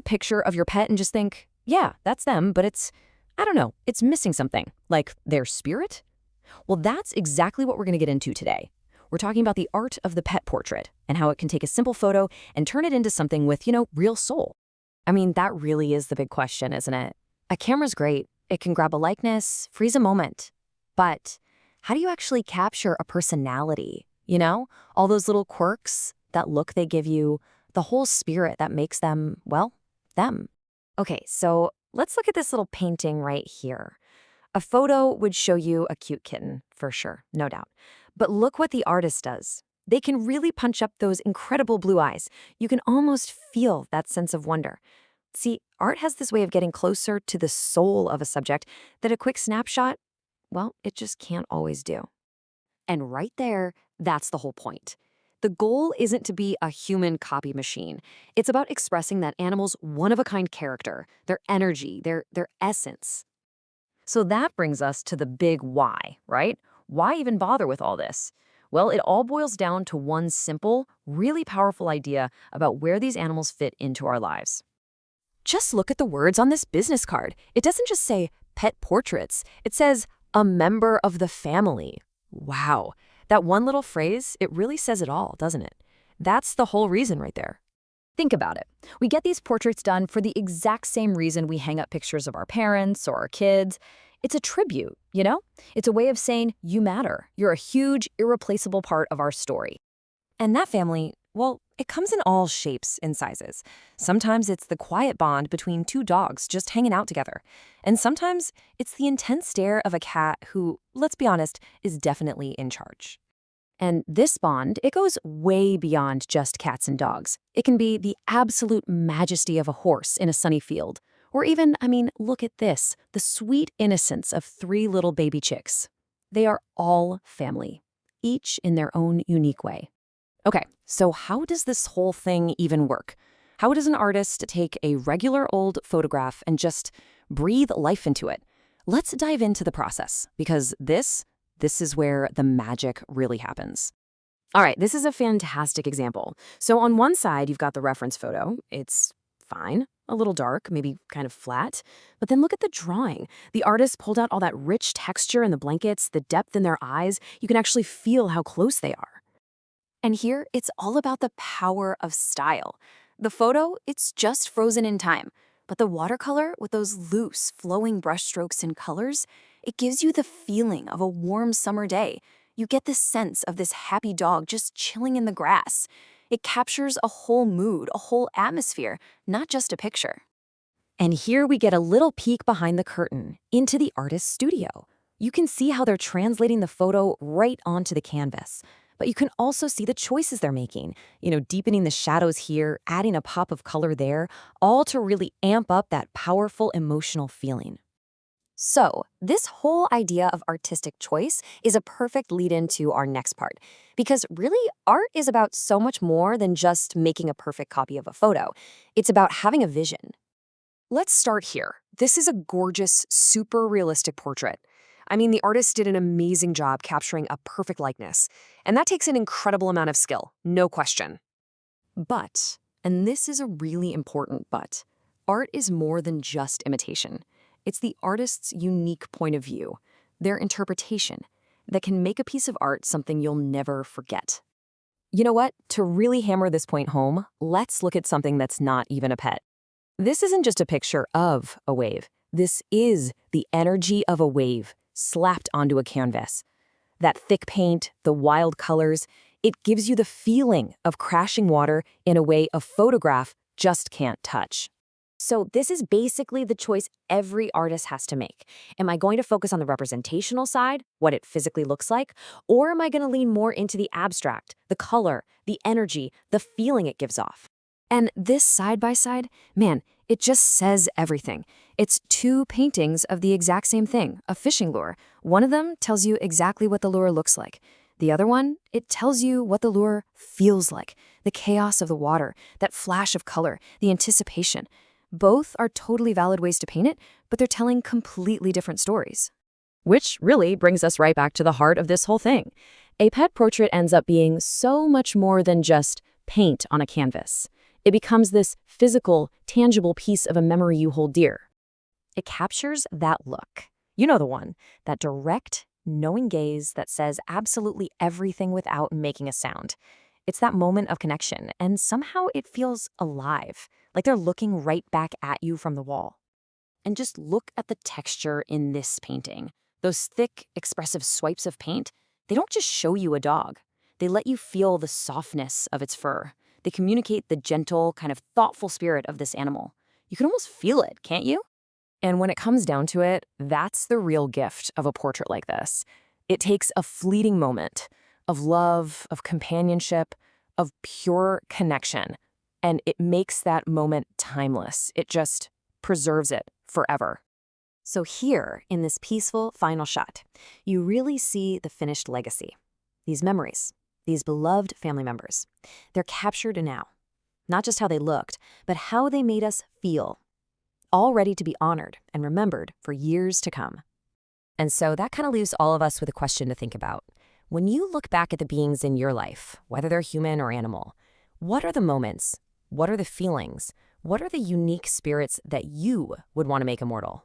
a picture of your pet and just think, yeah, that's them, but I don't know, it's missing something, like their spirit? Well, that's exactly what we're going to get into today. We're talking about the art of the pet portrait and how it can take a simple photo and turn it into something with, real soul. I mean, that really is the big question, isn't it? A camera's great. It can grab a likeness, freeze a moment. But how do you actually capture a personality? All those little quirks, that look they give you, the whole spirit that makes them, well, them. Okay, so let's look at this little painting right here. A photo would show you a cute kitten, for sure, no doubt. But look what the artist does. They can really punch up those incredible blue eyes. You can almost feel that sense of wonder. See, art has this way of getting closer to the soul of a subject that a quick snapshot, well, it just can't always do. And right there, that's the whole point. The goal isn't to be a human copy machine. It's about expressing that animal's one-of-a-kind character, their energy, their essence. So that brings us to the big why, right? Why even bother with all this? Well, it all boils down to one simple, really powerful idea about where these animals fit into our lives. Just look at the words on this business card. It doesn't just say pet portraits. It says a member of the family. Wow. That one little phrase, it really says it all, doesn't it? That's the whole reason right there. Think about it. We get these portraits done for the exact same reason we hang up pictures of our parents or our kids. It's a tribute, It's a way of saying you matter. You're a huge, irreplaceable part of our story. And that family, well, it comes in all shapes and sizes. Sometimes it's the quiet bond between two dogs just hanging out together. And sometimes it's the intense stare of a cat who, let's be honest, is definitely in charge. And this bond, it goes way beyond just cats and dogs. It can be the absolute majesty of a horse in a sunny field. Or even, look at this, the sweet innocence of 3 little baby chicks. They are all family, each in their own unique way. Okay, so how does this whole thing even work? How does an artist take a regular old photograph and just breathe life into it? Let's dive into the process, because this is where the magic really happens. All right, this is a fantastic example. So on one side, you've got the reference photo. It's fine, a little dark, maybe kind of flat. But then look at the drawing. The artist pulled out all that rich texture in the blankets, the depth in their eyes. You can actually feel how close they are. And here, it's all about the power of style. The photo, it's just frozen in time. But the watercolor, with those loose, flowing brushstrokes and colors, it gives you the feeling of a warm summer day. You get the sense of this happy dog just chilling in the grass. It captures a whole mood, a whole atmosphere, not just a picture. And here we get a little peek behind the curtain, into the artist's studio. You can see how they're translating the photo right onto the canvas. But you can also see the choices they're making, deepening the shadows here, adding a pop of color there, all to really amp up that powerful emotional feeling. So, this whole idea of artistic choice is a perfect lead-in to our next part. Because really, art is about so much more than just making a perfect copy of a photo. It's about having a vision. Let's start here. This is a gorgeous, super realistic portrait. The artist did an amazing job capturing a perfect likeness. And that takes an incredible amount of skill, no question. But, and this is a really important but, art is more than just imitation. It's the artist's unique point of view, their interpretation, that can make a piece of art something you'll never forget. You know what? To really hammer this point home, let's look at something that's not even a pet. This isn't just a picture of a wave. This is the energy of a wave slapped onto a canvas. That thick paint, the wild colors, it gives you the feeling of crashing water in a way a photograph just can't touch. So this is basically the choice every artist has to make. Am I going to focus on the representational side, what it physically looks like, or am I going to lean more into the abstract, the color, the energy, the feeling it gives off? And this side-by-side, man, it just says everything. It's 2 paintings of the exact same thing, a fishing lure. One of them tells you exactly what the lure looks like. The other one, it tells you what the lure feels like, the chaos of the water, that flash of color, the anticipation. Both are totally valid ways to paint it, but they're telling completely different stories. Which really brings us right back to the heart of this whole thing. A pet portrait ends up being so much more than just paint on a canvas. It becomes this physical, tangible piece of a memory you hold dear. It captures that look. You know the one, that direct, knowing gaze that says absolutely everything without making a sound. It's that moment of connection, and somehow it feels alive, like they're looking right back at you from the wall. And just look at the texture in this painting. Those thick, expressive swipes of paint, they don't just show you a dog. They let you feel the softness of its fur. They communicate the gentle, kind of thoughtful spirit of this animal. You can almost feel it, can't you? And when it comes down to it, that's the real gift of a portrait like this. It takes a fleeting moment of love, of companionship, of pure connection, and it makes that moment timeless. It just preserves it forever. So here, in this peaceful final shot, you really see the finished legacy. These memories, these beloved family members, they're captured now. Not just how they looked, but how they made us feel. All ready to be honored and remembered for years to come. And so that kind of leaves all of us with a question to think about. When you look back at the beings in your life, whether they're human or animal, what are the moments? What are the feelings? What are the unique spirits that you would want to make immortal?